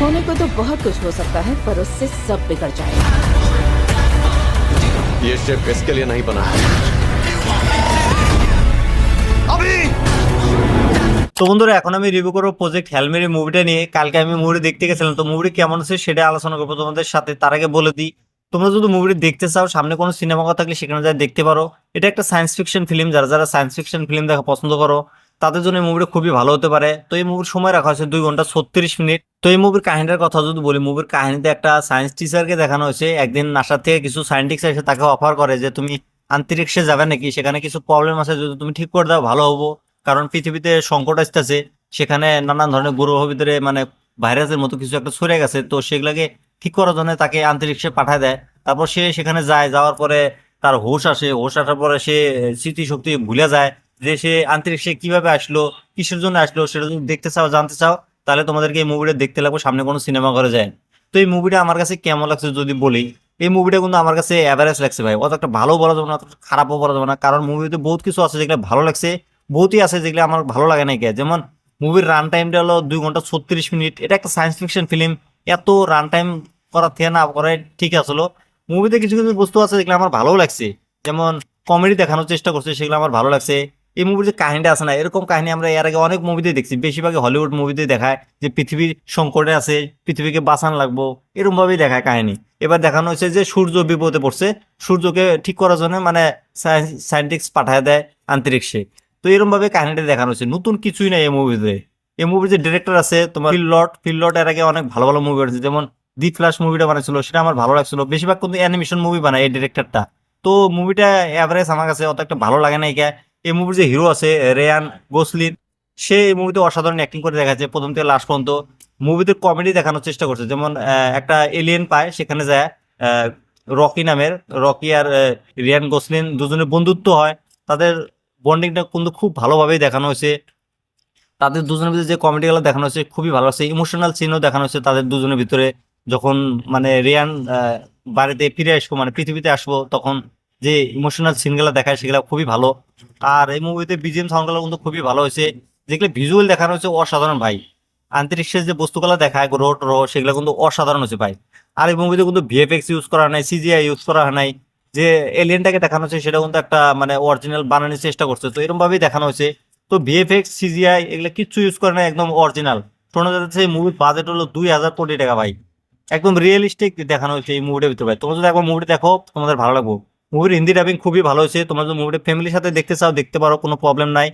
होने को तो बहुत कुछ हो सकता है पर उससे सब बिगड़ जाएगा। ये शिप इसके लिए नहीं बना है। अभी তো বন্ধুরা এখন আমি রিভিউ করবো প্রজেক্ট হেল মেরি মুভিটা নিয়ে। কালকে আমি মুভি দেখতে গেছিলাম, তো মুভি কেমন আছে সেটা আলোচনা করবো তোমাদের সাথে। তার আগে বলে দিই, তোমরা যদি মুভি দেখতে চাও, সামনে কোনো সিনেমা হল থাকলে সেখানে যা দেখতে পারো। এটা একটা সায়েন্স ফিকশন ফিল্ম, যারা যারা সায়েন্স ফিকশন ফিল্ম দেখা পছন্দ করো তাদের জন্য এই মুভিটা খুবই ভালো হতে পারে। তো এই মুভির সময় রাখা হয়েছে 2 ঘন্টা 36 মিনিট। তো এই মুভির কাহিনীর কথা যদি বলি, মুভির কাহিনীতে একটা সায়েন্স টিচারকে দেখানো হয়েছে। একদিন নাসা থেকে কিছু সায়েন্টিস্ট এসে তাকে অফার করে যে তুমি আন্তরিক্ষে যাবে নাকি, সেখানে কিছু প্রবলেম আছে, যদি তুমি ঠিক করে দাও ভালো হবো, কারণ পৃথিবীতে সংকট আসতেছে। সেখানে নানান ধরনের গ্রহ ভিতরে মানে ভাইরাসের মতো কিছু একটা ছড়ে গেছে, তো সেগুলাকে ঠিক করার জন্য তাকে আন্তরিক্ষে পাঠায় দেয়। তারপর সে সেখানে যায়, যাওয়ার পরে তার হুঁশ আসে, হুঁশ আসার পরে সে স্মৃতিশক্তি ভুলে যায় যে সে আন্তরিক্ষে কিভাবে আসলো, কিসের জন্য আসলো। সেটা যদি দেখতে চাও, জানতে চাও, তাহলে তোমাদেরকে এই মুভিটা দেখতে লাগবে, সামনে কোনো সিনেমা ঘরে যায়। তো এই মুভিটা আমার কাছে কেমন লাগছে যদি বলি, এই মুভিটা কিন্তু আমার কাছে অ্যাভারেজ লাগছে ভাই। অত একটা ভালো বলা যাবে না, অত খারাপও বলা যাবে না, কারণ মুভিতে বহুত কিছু আছে যেগুলো ভালো লাগছে, বহুতই আছে যেগুলো আমার ভালো লাগে না। যেমন মুভির রান টাইমটা হলো 2 ঘন্টা 36 মিনিট। এটা একটা সায়েন্স ফিকশন ফিল্ম, এত রান টাইম করার থেকে না করে ঠিক আসলো। মুভিতে কিছু কিছু বস্তু আছে যেগুলো আমার ভালো লাগছে, যেমন কমেডি দেখানোর চেষ্টা করছে, সেগুলো আমার ভালো লাগছে। এই মুভির যে কাহিনীটা আছে না, এরকম কাহিনী আমরা এর আগে অনেক মুভিতে দেখছি, বেশিরভাগই হলিউড মুভিতে দেখায় যে পৃথিবীর সংকটে আছে, পৃথিবীকে বাঁচান লাগবো, এরকম ভাবেই দেখায় কাহিনী। এবার দেখানো হয়েছে যে সূর্য বিপদে পড়ছে, সূর্যকে ঠিক করার জন্য মানে সায়েন্টিস্ট পাঠায় দেয় আন্তরিক্ষে। তো এরকম ভাবে কাহিনীটা দেখানো হচ্ছে, নতুন কিছুই নাই এই মুভিতে। এই মুভির যে ডিরেক্টর আছে তোমার ফিল লর্ড এর আগে অনেক ভালো ভালো মুভি বানিয়েছে, যেমন দি ফ্ল্যাশ মুভিটা বানাইছিল, সেটা আমার ভালো লাগছিল। বেশিরভাগ কিন্তু অ্যানিমেশন মুভি বানায় এই ডিরেক্টরটা। তো মুভিটা এভারেজ আমার কাছে অত একটা ভালো লাগে না। এই মুভির যে হিরো আছে রেয়ান গোসলিন, সে এই মুভিতে অসাধারণ অ্যাক্টিং করে দেখাচ্ছে প্রথম থেকে লাস্ট পর্যন্ত। মুভিতে কমেডি দেখানোর চেষ্টা করছে, যেমন একটা এলিয়েন পায়, সেখানে যায় রকি নামের, রকি আর রিয়ান গোসলিন দুজনের বন্ধুত্ব হয়। তাদের বন্ডিংটা কিন্তু খুব ভালোভাবেই দেখানো হয়েছে। তাদের দুজনের ভিতরে যে কমেডিগুলো দেখানো হয়েছে খুবই ভালো আছে। ইমোশনাল সিনও দেখানো হয়েছে তাদের দুজনের ভিতরে, যখন মানে রিয়ান বাড়িতে ফিরে আসবো, মানে পৃথিবীতে আসবো, তখন যে ইমোশনাল সিনগুলো দেখায় সেগুলো খুবই ভালো। আর এই মুভিতে বিজিএম সাউন্ডগুলো কিন্তু খুবই ভালো হয়েছে, যেগুলো ভিজুয়াল দেখানো হয়েছে অসাধারণ ভাই। আন্তরিক্ষের যে বস্তুগুলো দেখায় গ্রহ ট্রহ, সেগুলো কিন্তু অসাধারণ হয়েছে ভাই। আর এই মুভিতে কিন্তু ভিএফএক্স ইউজ করা নাই, সিজিআই ইউজ করা নাই। যে এলিয়েনটাকে দেখানো হচ্ছে সেটা কিন্তু একটা মানে অরিজিনাল বানানোর চেষ্টা করছে, তো এরকম ভাবেই দেখানো হয়েছে। তো ভিএফএক্স সিজিআই এগুলো কিচ্ছু ইউজ করে না, একদম অরিজিনাল। শোনা যাচ্ছে এই মুভির বাজেট হলো 2000 কোটি টাকা ভাই। একদম রিয়েলিস্টিক দেখানো হয়েছে এই মুভিটার ভিতরে ভাই। তোমরা যদি একবার মুভিটা দেখো তোমাদের ভালো লাগবে। মুভির হিন্দি ডাবিং খুবই ভালো হয়েছে। তোমরা যদি মুভিটা ফ্যামিলির সাথে দেখতে চাও দেখতে পারো, কোনো প্রবলেম নাই।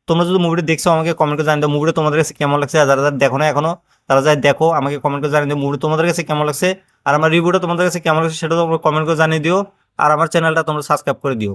তোমরা যদি মুভিটা দেখছো আমাকে কমেন্ট করে জানিয়ে দাও মুভিটা তোমাদের কাছে কেমন লাগছে। আর যারা যারা দেখো না এখনো, তারা যাই দেখো, আমাকে কমেন্ট করে জানিয়ে দিও মুভি তোমাদের কাছে কেমন লাগছে। আর আমার রিভিউটা তোমাদের কাছে কেমন লাগছে সেটা তোমরা কমেন্ট করে জানিয়ে দিও। আর আমার চ্যানেলটা তোমরা সাবস্ক্রাইব করে দিও।